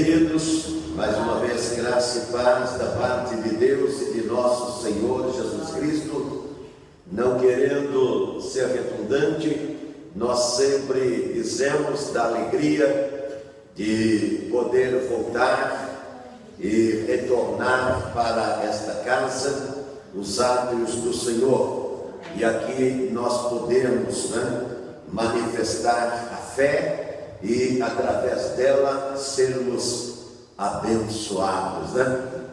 queridos, mais uma vez graça e paz da parte de Deus e de nosso Senhor Jesus Cristo. Não querendo ser redundante, nós sempre dizemos da alegria de poder voltar e retornar para esta casa, os átrios do Senhor. E aqui nós podemos manifestar a fé e através dela sermos abençoados,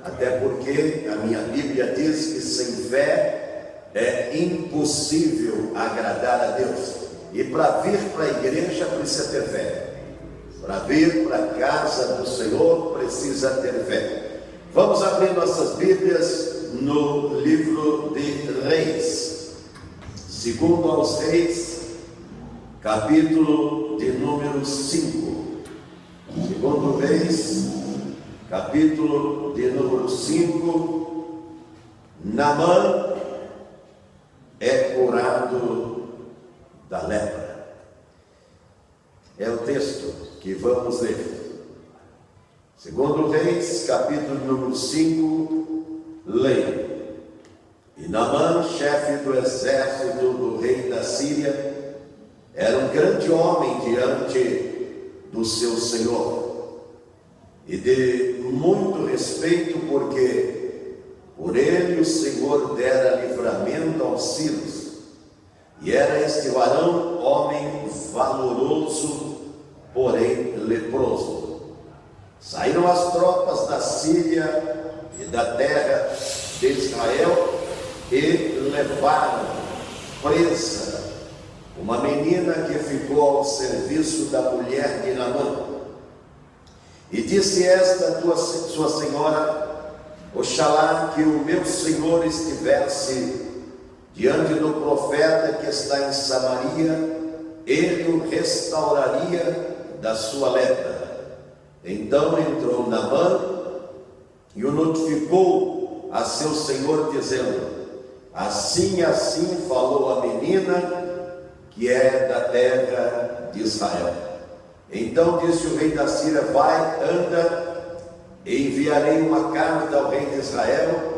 Até porque a minha Bíblia diz que sem fé é impossível agradar a Deus. E para vir para a igreja precisa ter fé. Para vir para a casa do Senhor precisa ter fé. Vamos abrir nossas Bíblias no livro de Reis, segundo aos Reis, capítulo de número 5. Segundo Reis, capítulo de número 5. Naamã é curado da lepra. É o texto que vamos ler. Segundo Reis, capítulo número 5, leia. E Naamã, chefe do exército do rei da Síria, era um grande homem diante do seu senhor, e de muito respeito, porque por ele o Senhor dera livramento aos sírios. E era este varão homem valoroso, porém leproso. Saíram as tropas da Síria e da terra de Israel e levaram presa uma menina que ficou ao serviço da mulher de Naamã. E disse esta sua senhora: oxalá que o meu senhor estivesse diante do profeta que está em Samaria, ele o restauraria da sua lepra. Então entrou Naamã e o notificou a seu senhor, dizendo: assim falou a menina, que é da terra de Israel. Então disse o rei da Síria: vai, anda, e enviarei uma carta ao rei de Israel.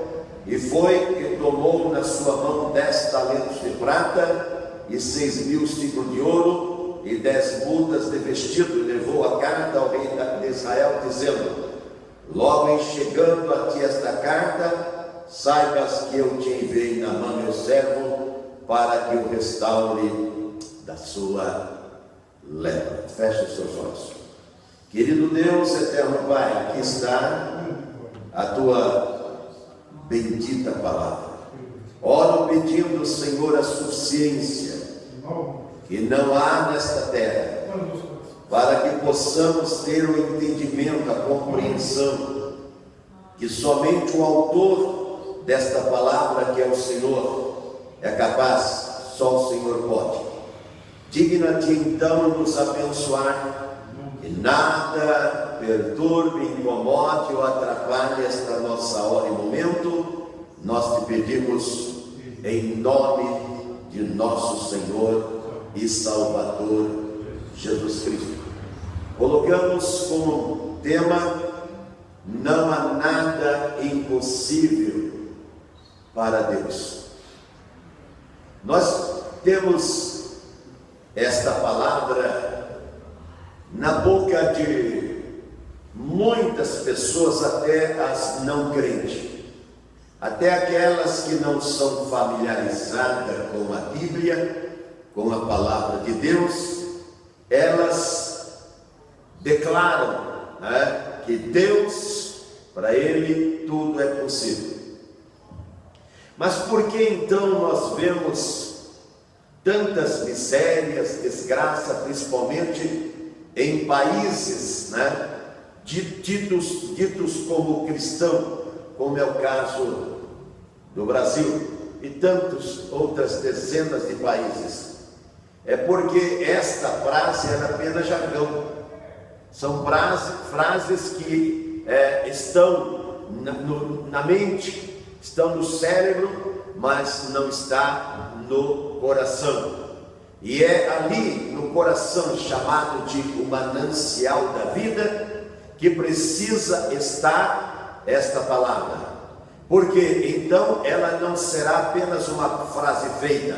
E foi e tomou na sua mão 10 talentos de prata e 6.000 ciclos de ouro e 10 mudas de vestido, e levou a carta ao rei de Israel, dizendo: logo em chegando a ti esta carta, saibas que eu te enviei na mão meu servo, para que o restaure da sua lepra. Feche os seus olhos. Querido Deus, eterno Pai, aqui está a tua bendita palavra. Oro pedindo, Senhor, a suficiência que não há nesta terra, para que possamos ter o entendimento, a compreensão, que somente o autor desta palavra, que é o Senhor, é capaz. Só o Senhor pode. Digna-te então nos abençoar, que nada perturbe, incomode ou atrapalhe esta nossa hora e momento. Nós te pedimos em nome de nosso Senhor e Salvador Jesus Cristo. Colocamos como tema: não há nada impossível para Deus. Nós temos esta palavra na boca de muitas pessoas, até as não crentes, até aquelas que não são familiarizadas com a Bíblia, com a palavra de Deus. Elas declaram que Deus, para ele, tudo é possível. Mas por que então nós vemos tantas misérias, desgraça, principalmente em países ditos como cristão, como é o caso do Brasil e tantas outras dezenas de países? É porque esta frase era apenas jargão. São frases que estão na mente, estão no cérebro, mas não está no coração. E é ali no coração, chamado de o manancial da vida, que precisa estar esta palavra, porque então ela não será apenas uma frase feita,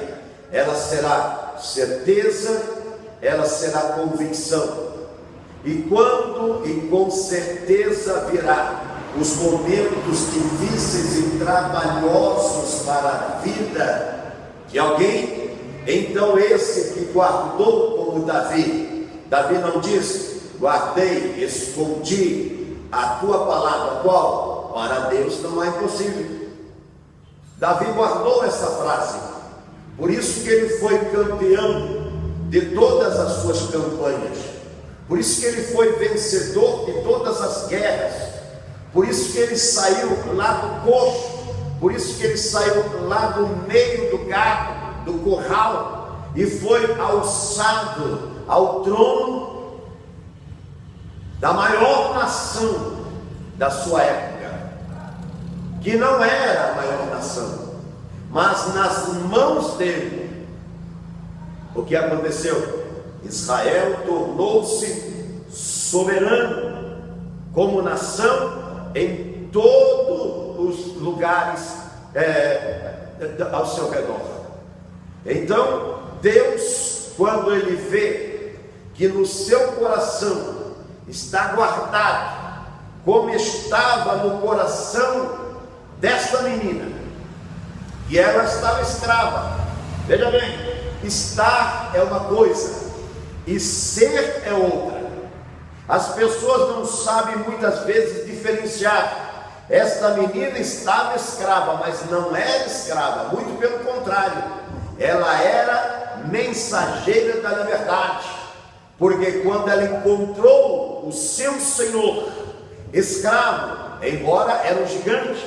ela será certeza, ela será convicção. E quando e com certeza virá os momentos difíceis e trabalhosos para a vida de alguém, então esse que guardou como Davi não diz: guardei, escondi a tua palavra. Qual? Para Deus não é impossível. Davi guardou essa frase, por isso que ele foi campeão de todas as suas campanhas, por isso que ele foi vencedor de todas as guerras, por isso que ele saiu lá do coxo, por isso que ele saiu lá do meio do gado, do curral, e foi alçado ao trono da maior nação da sua época, que não era a maior nação, mas nas mãos dele, o que aconteceu? Israel tornou-se soberano como nação em todos os lugares ao seu redor. Então Deus, quando ele vê que no seu coração está guardado, como estava no coração desta menina, que ela estava escrava. Veja bem, estar é uma coisa e ser é outra. As pessoas não sabem muitas vezes diferenciar. Esta menina estava escrava, mas não era escrava, muito pelo contrário, ela era mensageira da liberdade, porque quando ela encontrou o seu Senhor escravo, embora era um gigante,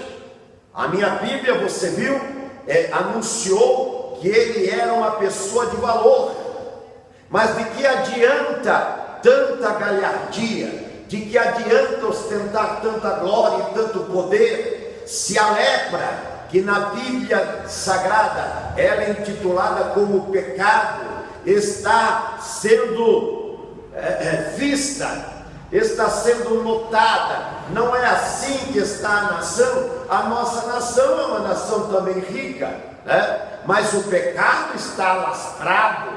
a minha Bíblia, você viu, anunciou que ele era uma pessoa de valor. Mas de que adianta tanta galhardia, de que adianta ostentar tanta glória e tanto poder, se a lepra, que na Bíblia Sagrada ela é intitulada como pecado, está sendo vista, está sendo notada? Não é assim que está a nação. A nossa nação é uma nação também rica, né? Mas o pecado está alastrado,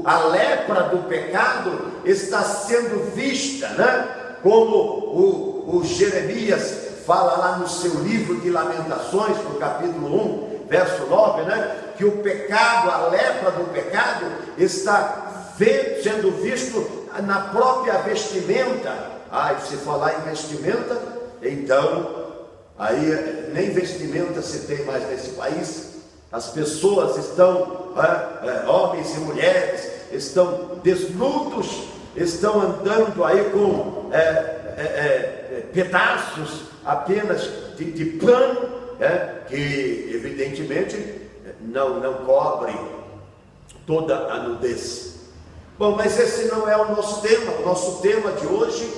a lepra do pecado está sendo vista, né? Como o Jeremias fala lá no seu livro de Lamentações, no capítulo 1, verso 9, né? Que o pecado, a lepra do pecado está sendo visto na própria vestimenta. E se falar em vestimenta, então aí nem vestimenta se tem mais nesse país. As pessoas estão, homens e mulheres, estão desnudos, estão andando aí com pedaços apenas de pano, que evidentemente não cobrem toda a nudez. Bom, mas esse não é o nosso tema. O nosso tema de hoje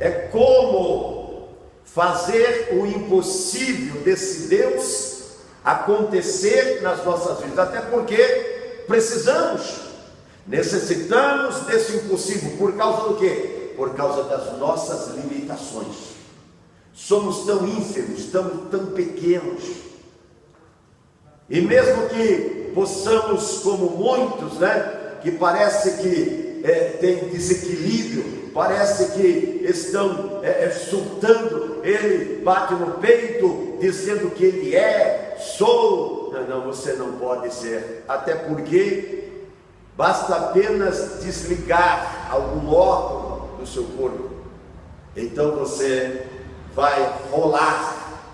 é como fazer o impossível desse Deus acontecer nas nossas vidas, até porque necessitamos desse impossível. Por causa do quê? Por causa das nossas limitações. Somos tão ínfimos, tão pequenos, e mesmo que possamos, como muitos, né, que parece que tem desequilíbrio, parece que estão surtando, ele bate no peito dizendo que ele sou. Não, você não pode ser, até porque basta apenas desligar algum órgão do seu corpo, então você vai rolar,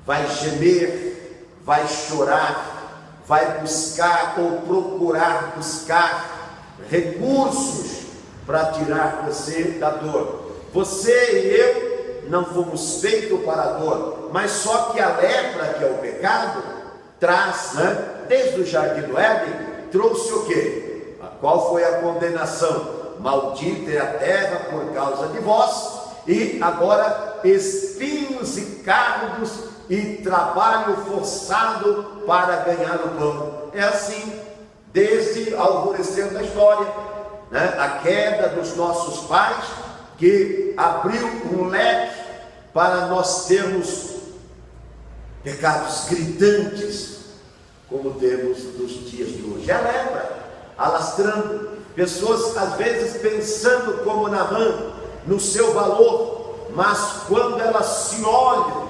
vai gemer, vai chorar, vai buscar ou procurar buscar recursos para tirar você da dor. Você e eu não fomos feitos para a dor, mas só que a lepra, que é o pecado, traz, né? Desde o jardim do Éden, trouxe o quê? Qual foi a condenação? Maldita é a terra por causa de vós, e agora espinhos e cardos e trabalho forçado para ganhar o pão. É assim desde o alvorecer da história, né? A queda dos nossos pais, que abriu um leque para nós termos pecados gritantes, como temos nos dias de hoje. A lepra, alastrando, pessoas às vezes pensando como Naamã, no seu valor, mas quando elas se olham,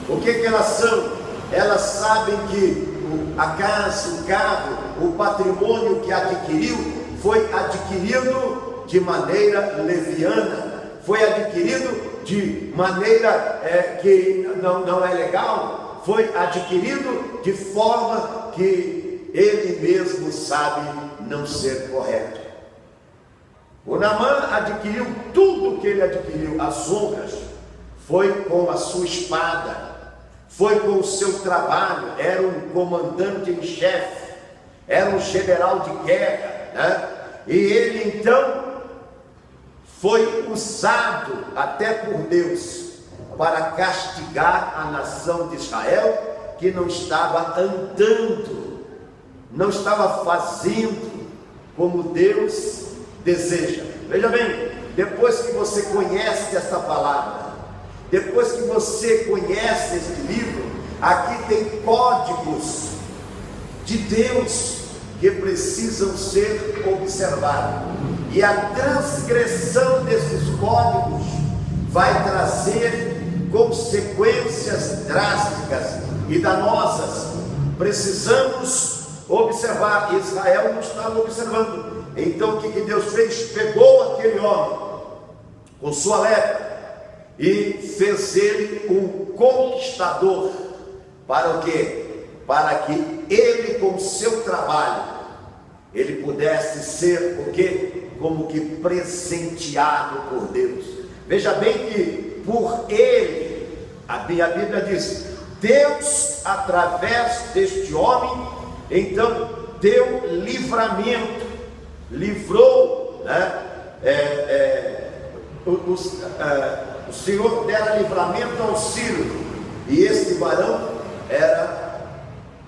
o que elas são? Elas sabem que a casa, o carro, o patrimônio que adquiriu, foi adquirido de maneira leviana, foi adquirido de maneira que não é legal, foi adquirido de forma que ele mesmo sabe não ser correto. O Naamã adquiriu tudo o que ele adquiriu, as honras, foi com a sua espada, foi com o seu trabalho, era um comandante em chefe, era um general de guerra, né? E ele então foi usado até por Deus para castigar a nação de Israel, que não estava andando, não estava fazendo como Deus deseja. Veja bem, depois que você conhece essa palavra, depois que você conhece este livro, aqui tem códigos de Deus que precisam ser observados, e a transgressão desses códigos vai trazer consequências drásticas e danosas. Precisamos observar. Israel não estava observando. Então o que Deus fez? Pegou aquele homem com sua lepra e fez ele um conquistador. Para o quê? Para que ele, com o seu trabalho, ele pudesse ser o quê? Como que presenteado por Deus. Veja bem que por ele, a Bíblia diz, Deus, através deste homem, então deu livramento, livrou, né? O Senhor dera livramento ao Ciro, e este varão era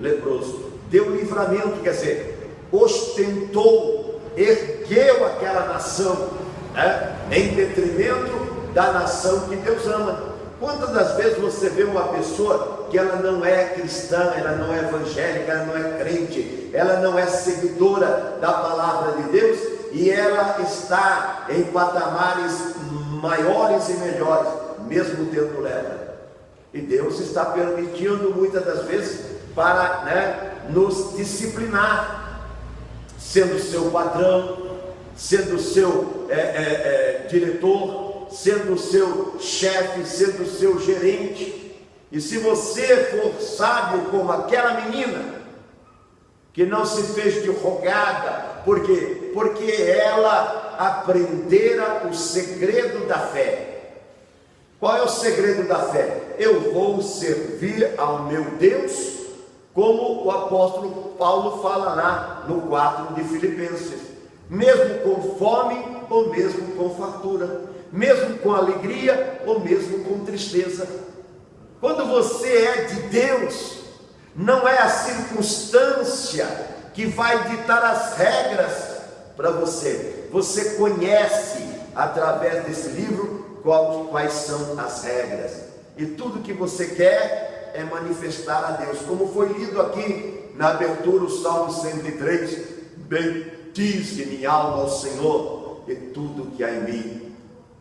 leproso. Deu livramento, quer dizer, ostentou, ergueu aquela nação, né? Em detrimento da nação que Deus ama. Quantas das vezes você vê uma pessoa que ela não é cristã, ela não é evangélica, ela não é crente, ela não é seguidora da palavra de Deus, e ela está em patamares maiores e melhores, mesmo tendo lepra. E Deus está permitindo muitas das vezes para, né, nos disciplinar, sendo seu patrão, sendo seu diretor, sendo seu chefe, sendo seu gerente. E se você for sábio como aquela menina, que não se fez de rogada, por quê? Porque ela aprendera o segredo da fé. Qual é o segredo da fé? Eu vou servir ao meu Deus, como o apóstolo Paulo fala lá no 4 de Filipenses, mesmo com fome ou mesmo com fartura, mesmo com alegria ou mesmo com tristeza. Quando você é de Deus, não é a circunstância que vai ditar as regras para você. Você conhece através desse livro quais são as regras, e tudo que você quer é manifestar a Deus, como foi lido aqui na abertura, o Salmo 103, bendize minha alma ao Senhor, e tudo que há em mim,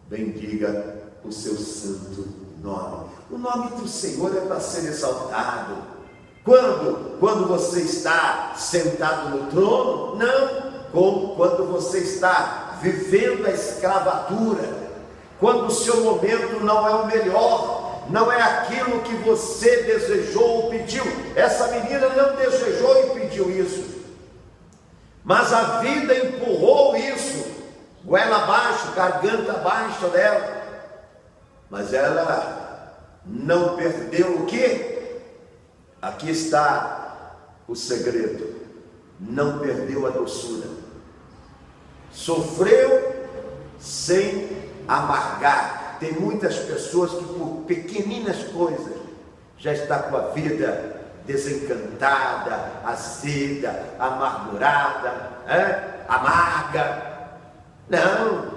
bendiga o seu santo nome. O nome do Senhor é para ser exaltado. Quando você está sentado no trono? Não, como quando você está vivendo a escravatura, quando o seu momento não é o melhor, não é aquilo que você desejou ou pediu. Essa menina não desejou e pediu isso, mas a vida empurrou isso, goela abaixo, garganta abaixo dela, mas ela não perdeu o quê? Aqui está o segredo: não perdeu a doçura, sofreu sem amargar. Tem muitas pessoas que por pequeninas coisas já está com a vida desencantada, azeda, amargurada, amarga. Não,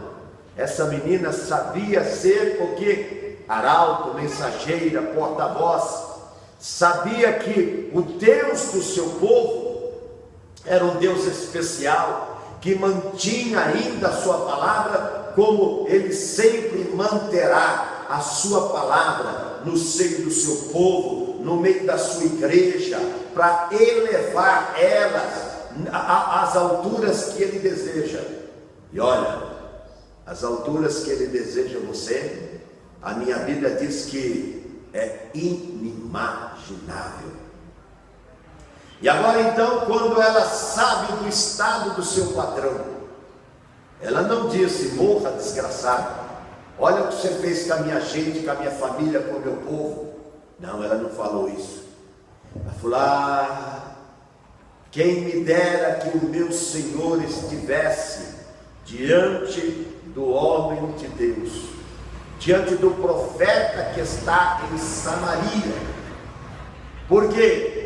Essa menina sabia ser o quê? Arauto, mensageira, porta-voz. Sabia que o Deus do seu povo era um Deus especial, que mantinha ainda a sua palavra, como ele sempre manterá a sua palavra no seio do seu povo, no meio da sua igreja, para elevar elas às alturas que ele deseja. E olha, as alturas que ele deseja você, a minha Bíblia diz que é inimaginável. E agora então, quando ela sabe do estado do seu patrão, ela não disse: morra desgraçado, olha o que você fez com a minha gente, com a minha família, com o meu povo. Não, ela não falou isso. Ela falou: quem me dera que o meu Senhor estivesse diante do homem de Deus, diante do profeta que está em Samaria. Por quê?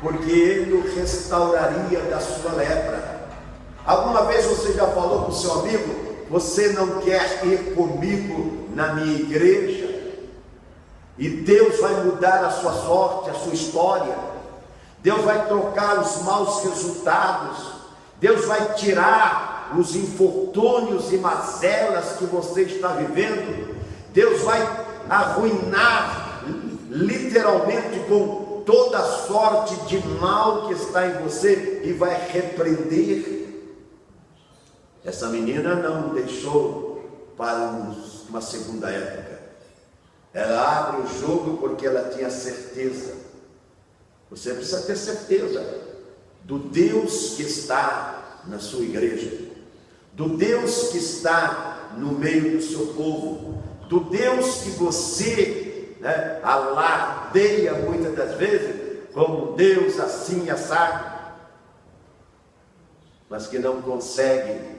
Porque ele o restauraria da sua lepra. Alguma vez você já falou para o seu amigo: você não quer ir comigo na minha igreja? E Deus vai mudar a sua sorte, a sua história. Deus vai trocar os maus resultados. Deus vai tirar os infortúnios e mazelas que você está vivendo. Deus vai arruinar literalmente com toda a sorte de mal que está em você e vai repreender. Essa menina não deixou para uma segunda época. Ela abre o jogo porque ela tinha certeza. Você precisa ter certeza do Deus que está na sua igreja, do Deus que está no meio do seu povo, do Deus que você alardeia muitas das vezes como Deus assim assado, mas que não consegue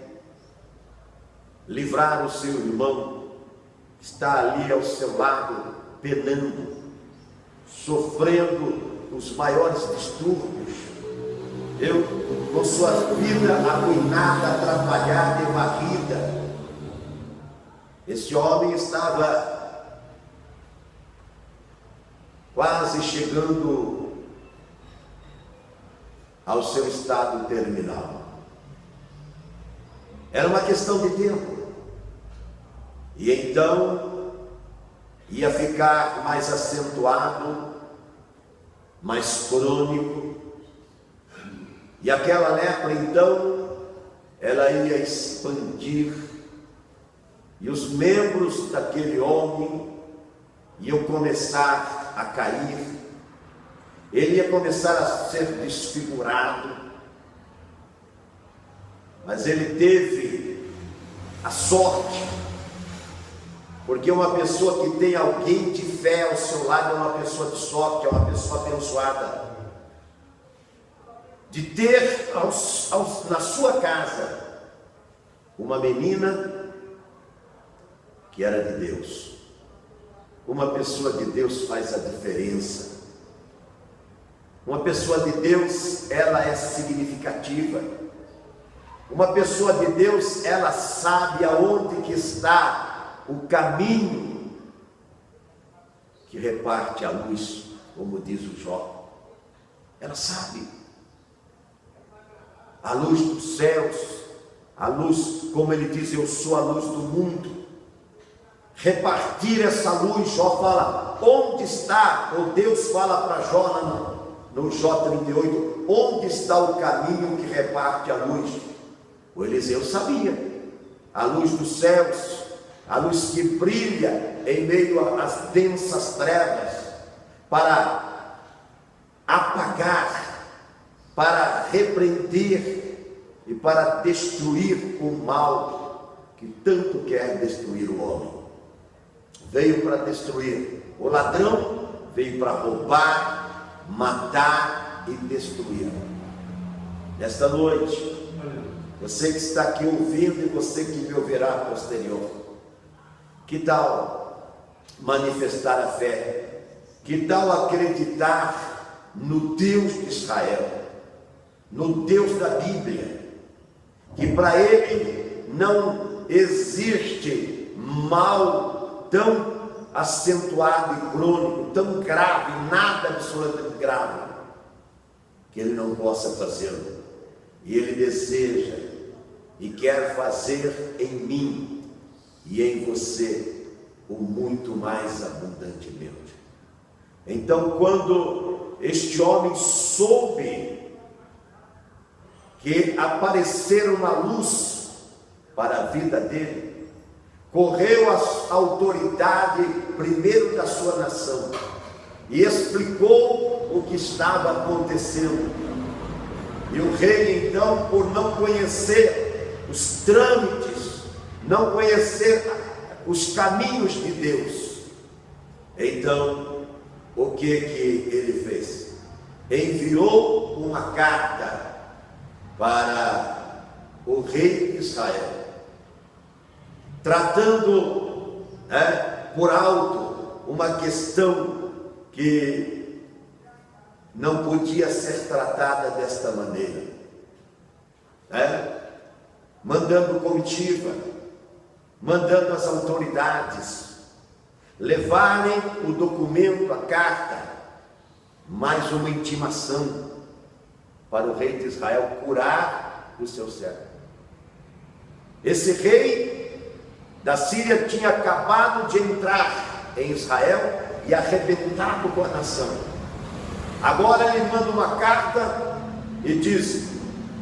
livrar o seu irmão que está ali ao seu lado, penando, sofrendo os maiores distúrbios, com sua vida arruinada, atrapalhada e varrida. Esse homem estava quase chegando ao seu estado terminal. Era uma questão de tempo. E então ia ficar mais acentuado, mais crônico. E aquela lepra então, ela ia expandir. E os membros daquele homem iam começar a cair. Ele ia começar a ser desfigurado. Mas ele teve a sorte, porque uma pessoa que tem alguém de fé ao seu lado é uma pessoa de sorte, é uma pessoa abençoada, de ter na sua casa uma menina que era de Deus. Uma pessoa de Deus faz a diferença. Uma pessoa de Deus, ela é significativa. Uma pessoa de Deus, ela sabe aonde que está o caminho que reparte a luz, como diz o Jó. Ela sabe. A luz dos céus, a luz, como ele diz, eu sou a luz do mundo. Repartir essa luz, Jó fala, onde está? Ou Deus fala para Jó no Jó 38, onde está o caminho que reparte a luz? O Eliseu sabia, a luz dos céus, a luz que brilha em meio às densas trevas, para apagar, para repreender e para destruir o mal que tanto quer destruir o homem. Veio para destruir. O ladrão veio para roubar, matar e destruir. Nesta noite, você que está aqui ouvindo e você que me ouvirá posterior, que tal manifestar a fé? Que tal acreditar no Deus de Israel, no Deus da Bíblia, que para ele existe mal tão acentuado e crônico, tão grave, nada absolutamente grave, que ele não possa fazê-lo. E ele deseja e quer fazer em mim e em você o muito mais abundantemente. Então, quando este homem soube que aparecera uma luz para a vida dele, correu à autoridade primeiro da sua nação e explicou o que estava acontecendo. E o rei, então, por não conhecer os trâmites, não conhecer os caminhos de Deus, então, o que ele fez? Enviou uma carta para o rei de Israel, tratando por alto uma questão que não podia ser tratada desta maneira, mandando comitiva, mandando as autoridades levarem o documento, a carta, mais uma intimação para o rei de Israel curar o seu servo. Esse rei da Síria tinha acabado de entrar em Israel e arrebentado com a nação. Agora ele manda uma carta e diz: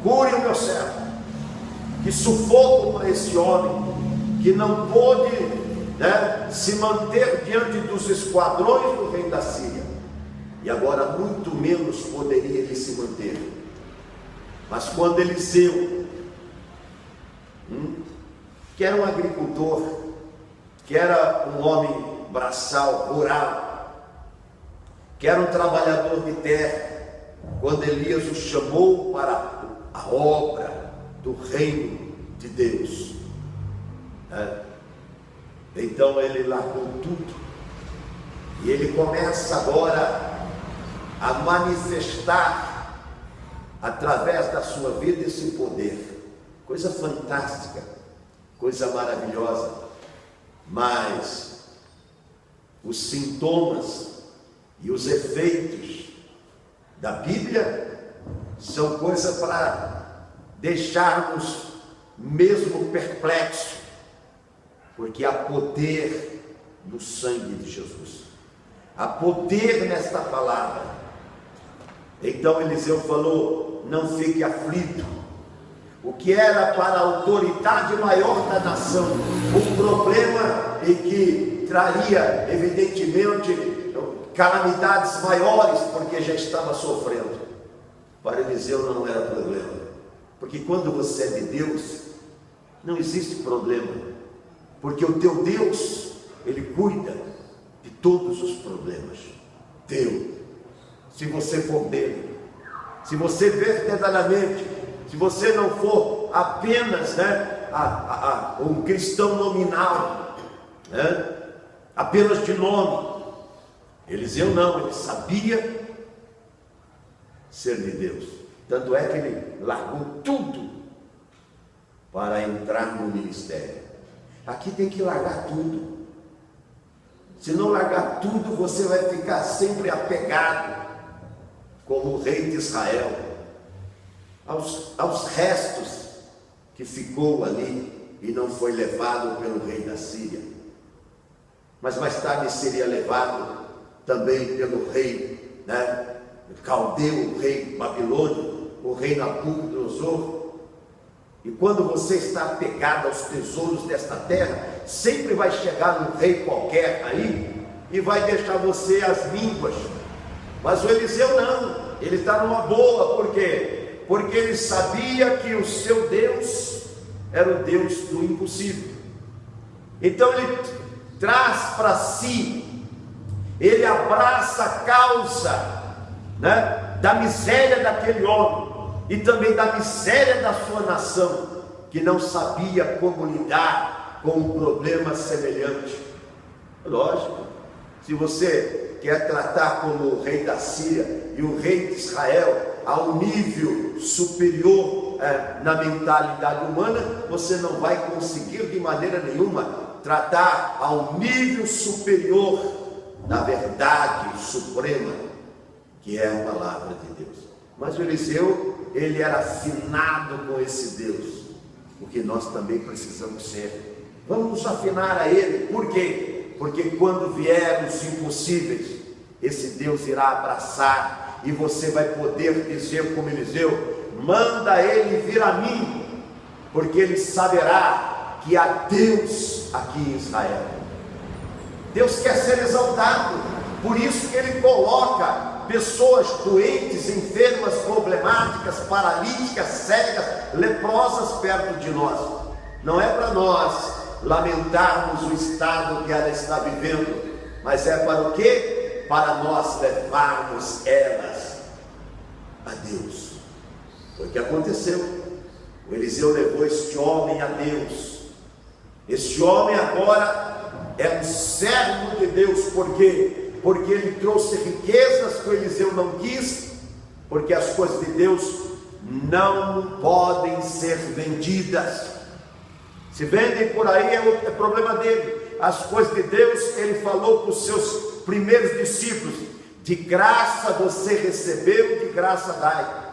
cure o meu servo. Que sufoco para esse homem que não pôde se manter diante dos esquadrões do rei da Síria, e agora muito menos poderia ele se manter. Mas quando Eliseu, que era um agricultor, que era um homem braçal, rural, que era um trabalhador de terra, quando Elias o chamou para a obra do reino de Deus, então ele largou tudo, e ele começa agora a manifestar, através da sua vida, esse poder. Coisa fantástica, coisa maravilhosa. Mas os sintomas e os efeitos da Bíblia são coisa para deixarmos mesmo perplexos, porque há poder no sangue de Jesus, há poder nesta palavra. Então Eliseu falou: não fique aflito. O que era para a autoridade maior da nação um problema e que traria evidentemente calamidades maiores, porque já estava sofrendo, para Eliseu não era problema, porque quando você é de Deus não existe problema, porque o teu Deus, ele cuida de todos os problemas. Deus, se você for dele, se você verdadeiramente, se você não for apenas um cristão nominal, apenas de nome. Eliseu não, ele sabia ser de Deus, tanto é que ele largou tudo para entrar no ministério. Aqui tem que largar tudo. Se não largar tudo, você vai ficar sempre apegado, como o rei de Israel, aos restos que ficou ali e não foi levado pelo rei da Síria, mas mais tarde seria levado também pelo rei caldeu, o rei babilônico, o rei Nabucodonosor. E quando você está apegado aos tesouros desta terra, sempre vai chegar um rei qualquer aí e vai deixar você às línguas. Mas o Eliseu não, ele está numa boa. Por quê? Porque ele sabia que o seu Deus era o Deus do impossível. Então ele traz para si, ele abraça a causa da miséria daquele homem e também da miséria da sua nação, que não sabia como lidar com um problema semelhante. Lógico, se você quer tratar como o rei da Síria e o rei de Israel a um nível superior na mentalidade humana, você não vai conseguir de maneira nenhuma tratar ao nível superior da verdade suprema, que é a palavra de Deus. Mas o Eliseu, ele era afinado com esse Deus, o que nós também precisamos ser. Vamos nos afinar a ele. Por quê? Porque quando vier os impossíveis, esse Deus irá abraçar, e você vai poder dizer como Eliseu: manda ele vir a mim, porque ele saberá que há Deus aqui em Israel. Deus quer ser exaltado, por isso que ele coloca pessoas doentes, enfermas, problemáticas, paralíticas, cegas, leprosas perto de nós. Não é para nós lamentarmos o estado que ela está vivendo, mas é para o quê? Para nós levarmos elas a Deus. Foi o que aconteceu. O Eliseu levou este homem a Deus. Este homem agora é um servo de Deus. Por quê? Porque ele trouxe riquezas que o Eliseu não quis, porque as coisas de Deus não podem ser vendidas. Se vendem por aí é problema dele. As coisas de Deus, ele falou para os seus primeiros discípulos: de graça você recebeu, de graça dai.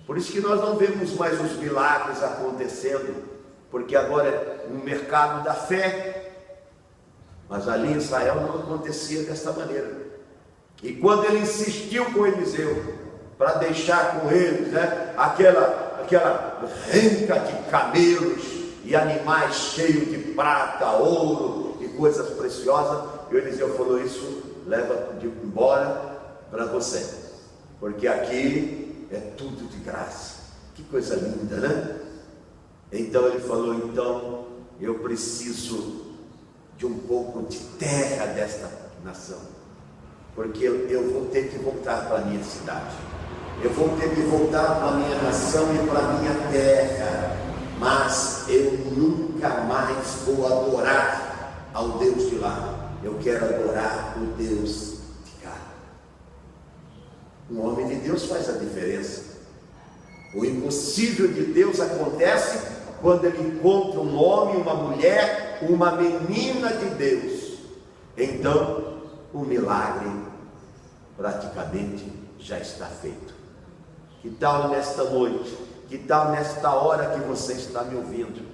Por isso que nós não vemos mais os milagres acontecendo, porque agora é um mercado da fé. Mas ali em Israel não acontecia dessa maneira. E quando ele insistiu com Eliseu para deixar com eles, aquela renca de camelos e animais cheios de prata, ouro e coisas preciosas, e o Eliseu falou: isso leva embora para você, porque aqui é tudo de graça. Que coisa linda, né? Então ele falou: então eu preciso de um pouco de terra desta nação, porque eu vou ter que voltar para a minha cidade, eu vou ter que voltar para a minha nação e para a minha terra, mas eu nunca mais vou adorar ao Deus de lá, eu quero adorar o Deus de cá. Um homem de Deus faz a diferença. O impossível de Deus acontece quando ele encontra um homem, uma mulher, uma menina de Deus. Então o milagre praticamente já está feito. Que tal nesta noite, que tal nesta hora que você está me ouvindo,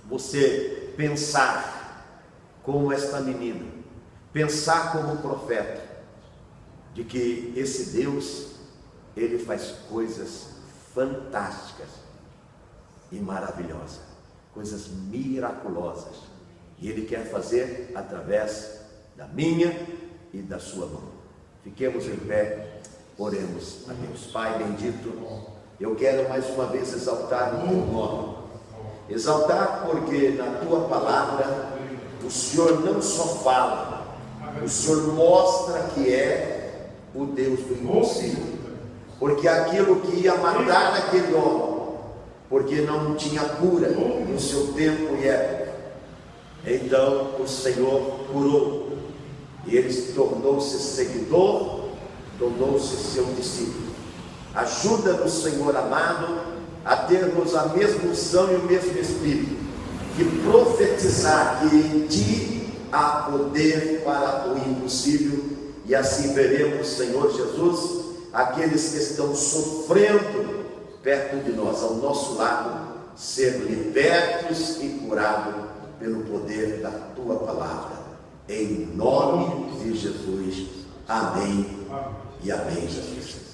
você pensar como esta menina, pensar como profeta, de que esse Deus, ele faz coisas fantásticas e maravilhosas, coisas miraculosas, e ele quer fazer através da minha e da sua mão. Fiquemos em pé, oremos a Deus. Pai bendito, eu quero mais uma vez exaltar o teu nome, exaltar porque na tua palavra o Senhor não só fala, o Senhor mostra que é o Deus do impossível, porque aquilo que ia matar aquele homem, porque não tinha cura no seu tempo e época, então o Senhor curou, e ele tornou-se seguidor, tornou-se seu discípulo. Ajuda-nos, Senhor amado, a termos a mesma unção e o mesmo Espírito, que profetizar que em Ti há poder para o impossível, e assim veremos, Senhor Jesus, aqueles que estão sofrendo perto de nós, ao nosso lado, ser libertos e curados pelo poder da Tua palavra, em nome de Jesus. Amém e amém, Jesus.